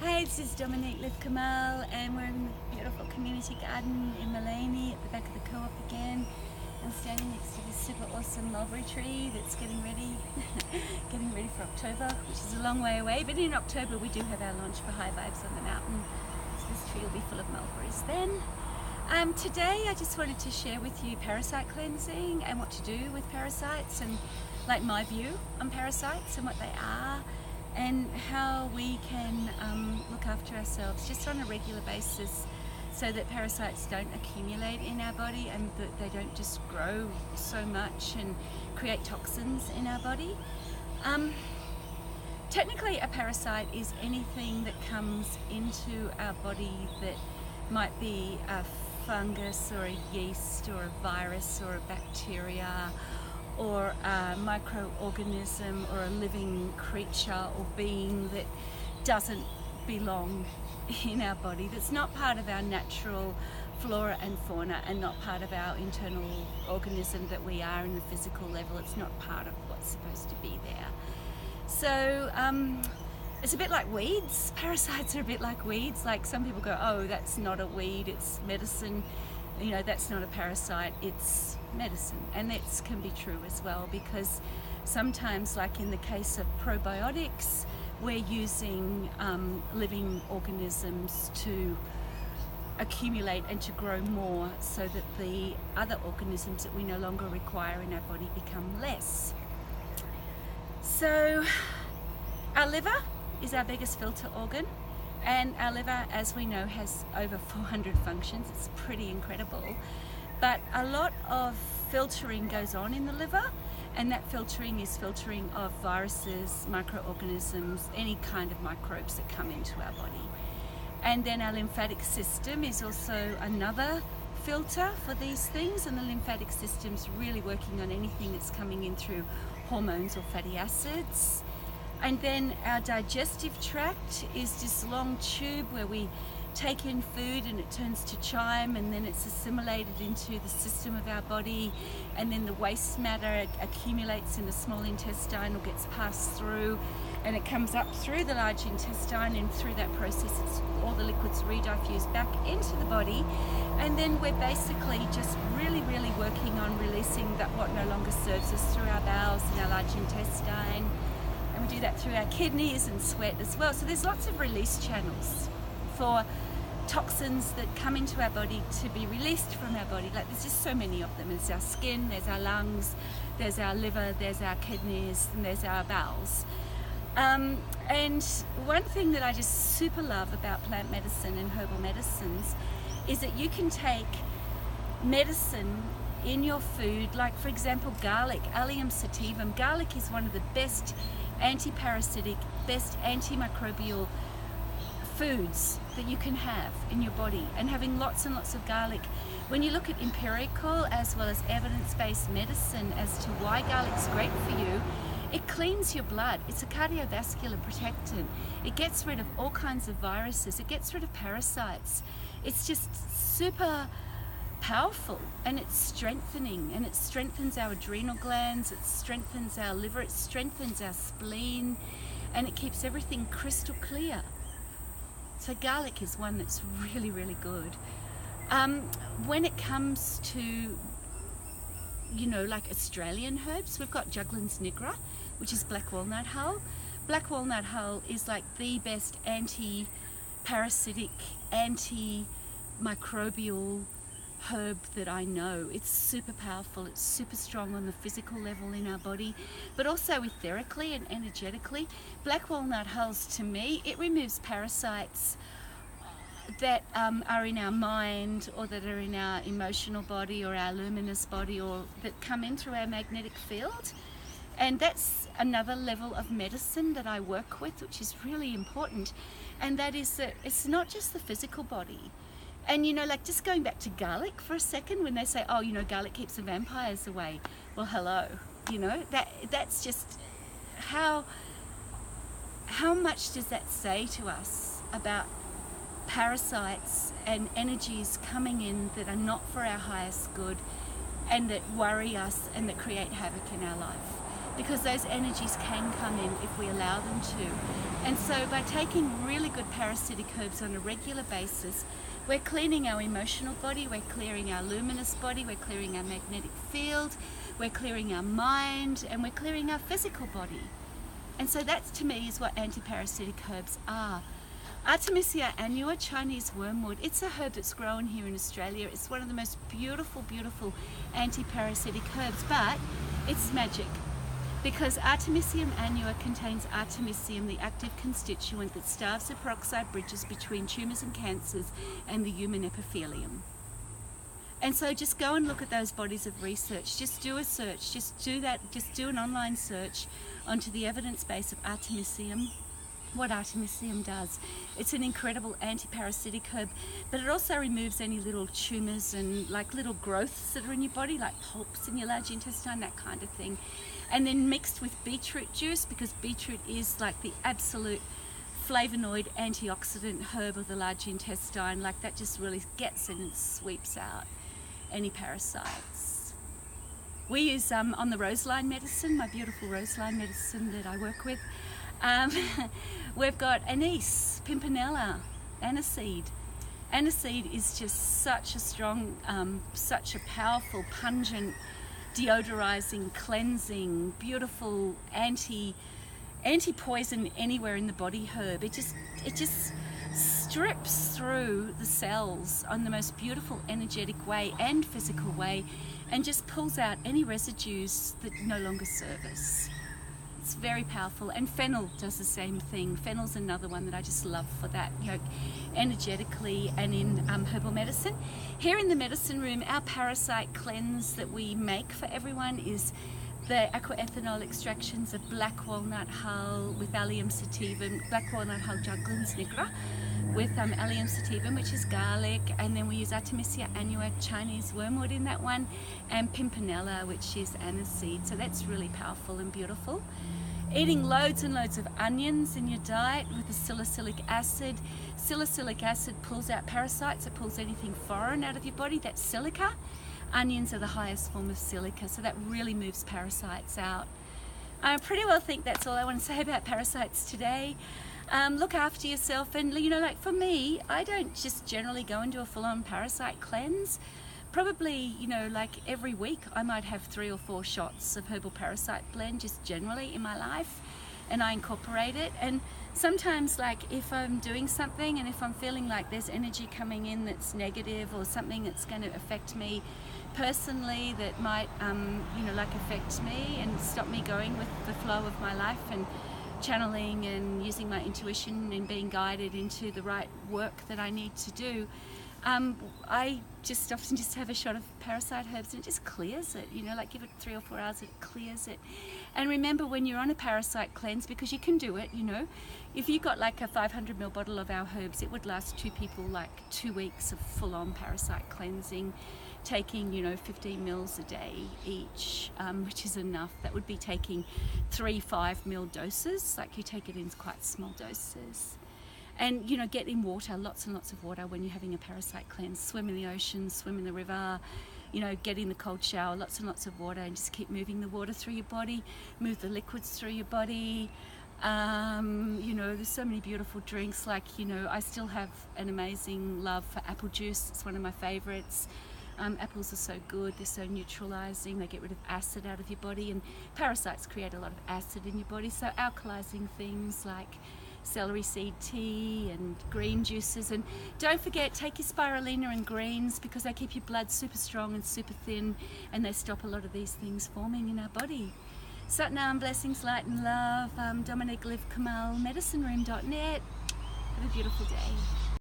Hey, this is Dominique Liv Kamal, and we're in the beautiful community garden in Mullaney at the back of the co-op again. I'm standing next to this super awesome mulberry tree that's getting ready for October, which is a long way away, but in October we do have our launch for High Vibes on the Mountain, so this tree will be full of mulberries then. Today I just wanted to share with you parasite cleansing and what to do with parasites, and like my view on parasites and what they are, and how we can look after ourselves just on a regular basis so that parasites don't accumulate in our body and that they don't just grow so much and create toxins in our body. Technically, a parasite is anything that comes into our body that might be a fungus or a yeast or a virus or a bacteria or a microorganism or a living creature or being that doesn't belong in our body, that's not part of our natural flora and fauna and not part of our internal organism that we are in the physical level. It's not part of what's supposed to be there. So it's a bit like weeds. Parasites are a bit like weeds. Like some people go, oh, that's not a weed, it's medicine. You know, that's not a parasite, it's medicine. And that can be true as well, because sometimes, like in the case of probiotics, we're using living organisms to accumulate and to grow more so that the other organisms that we no longer require in our body become less. So our liver is our biggest filter organ, and our liver, as we know, has over 400 functions. It's pretty incredible. But a lot of filtering goes on in the liver, and that filtering is filtering of viruses, microorganisms, any kind of microbes that come into our body. And then our lymphatic system is also another filter for these things, and the lymphatic system's really working on anything that's coming in through hormones or fatty acids. And then our digestive tract is this long tube where we take in food and it turns to chyme, and then it's assimilated into the system of our body, and then the waste matter accumulates in the small intestine or gets passed through, and it comes up through the large intestine, and through that process all the liquids rediffuse back into the body, and then we're basically just really working on releasing that what no longer serves us through our bowels and our large intestine. And we do that through our kidneys and sweat as well. So there's lots of release channels for toxins that come into our body to be released from our body. Like, there's just so many of them. There's our skin, there's our lungs, there's our liver, there's our kidneys, and there's our bowels. And one thing that I just super love about plant medicine and herbal medicines is that you can take medicine in your food, like for example garlic, Allium sativum. Garlic is one of the best anti-parasitic, best antimicrobial foods that you can have in your body. And having lots and lots of garlic, when you look at empirical as well as evidence-based medicine as to why garlic's great for you, it cleans your blood. It's a cardiovascular protectant. It gets rid of all kinds of viruses. It gets rid of parasites. It's just super powerful, and it's strengthening, and it strengthens our adrenal glands, it strengthens our liver, it strengthens our spleen, and it keeps everything crystal clear. So garlic is one that's really good. When it comes to, you know, like Australian herbs, we've got Juglans nigra, which is black walnut hull. Black walnut hull is like the best anti-parasitic, anti-microbial herb that I know. It's super powerful, it's super strong on the physical level in our body, but also etherically and energetically. Black walnut hulls, to me, it removes parasites that are in our mind, or that are in our emotional body or our luminous body, or that come in through our magnetic field. And that's another level of medicine that I work with, which is really important, and that is that it's not just the physical body. And you know, like just going back to garlic for a second, when they say, oh, you know, garlic keeps the vampires away. Well, hello, you know, that's just how much does that say to us about parasites and energies coming in that are not for our highest good, and that worry us and that create havoc in our life. because those energies can come in if we allow them to. And so by taking really good parasitic herbs on a regular basis, we're cleaning our emotional body, we're clearing our luminous body, we're clearing our magnetic field, we're clearing our mind, and we're clearing our physical body. And so that, to me, is what antiparasitic herbs are. Artemisia annua, Chinese wormwood, it's a herb that's grown here in Australia. It's one of the most beautiful, beautiful antiparasitic herbs, but it's magic, because Artemisia annua contains artemisium, the active constituent that starves the peroxide bridges between tumours and cancers and the human epithelium. And so just go and look at those bodies of research. Just do a search, just do an online search onto the evidence base of artemisium, what artemisium does. It's an incredible antiparasitic herb, but it also removes any little tumours and like little growths that are in your body, like polyps in your large intestine, that kind of thing. And then mixed with beetroot juice, because beetroot is like the absolute flavonoid antioxidant herb of the large intestine, like that just really gets in and sweeps out any parasites. We use on the roseline medicine, my beautiful roseline medicine that I work with, we've got anise, pimpinella, aniseed. Aniseed is just such a strong, such a powerful, pungent, deodorizing, cleansing, beautiful anti-poison anywhere in the body herb. It just strips through the cells on the most beautiful energetic way and physical way, and just pulls out any residues that no longer serve us. It's very powerful. And fennel does the same thing. Fennel's another one that I just love for that, you know, energetically and in herbal medicine. Here in the medicine room, our parasite cleanse that we make for everyone is the aquaethanol extractions of black walnut hull with allium sativum, black walnut hull juglans nigra with allium sativum, which is garlic, and then we use Artemisia annua, Chinese wormwood in that one, and pimpinella, which is aniseed. So that's really powerful and beautiful. Eating loads and loads of onions in your diet with the salicylic acid. Salicylic acid pulls out parasites, it pulls anything foreign out of your body. That's silica. Onions are the highest form of silica, so that really moves parasites out. I pretty well think that's all I want to say about parasites today. Look after yourself, and you know, like for me, I don't just generally go and do a full-on parasite cleanse. Probably, you know, like every week I might have 3 or 4 shots of herbal parasite blend just generally in my life, and I incorporate it. And sometimes, like if I'm doing something and if I'm feeling like there's energy coming in that's negative, or something that's going to affect me personally that might you know, like affect me and stop me going with the flow of my life and channeling and using my intuition and being guided into the right work that I need to do, I just often just have a shot of parasite herbs, and it just clears it, you know, like give it 3 or 4 hours, it clears it. And remember, when you're on a parasite cleanse, because you can do it, you know, if you got like a 500ml bottle of our herbs, it would last 2 people like 2 weeks of full-on parasite cleansing, taking, you know, 15 mils a day each, which is enough. That would be taking 3 5ml doses, like you take it in quite small doses. And, you know, get in water, lots and lots of water when you're having a parasite cleanse. Swim in the ocean, swim in the river, you know, get in the cold shower, lots and lots of water, and just keep moving the water through your body, move the liquids through your body. You know, there's so many beautiful drinks, like, you know, I still have an amazing love for apple juice. It's one of my favorites. Apples are so good, they're so neutralizing, they get rid of acid out of your body, and parasites create a lot of acid in your body, so alkalizing things like celery seed tea and green juices. And don't forget, take your spirulina and greens, because they keep your blood super strong and super thin, and they stop a lot of these things forming in our body. Satnam, blessings, light and love. Dominique Liv Kamal, medicineroom.net. Have a beautiful day.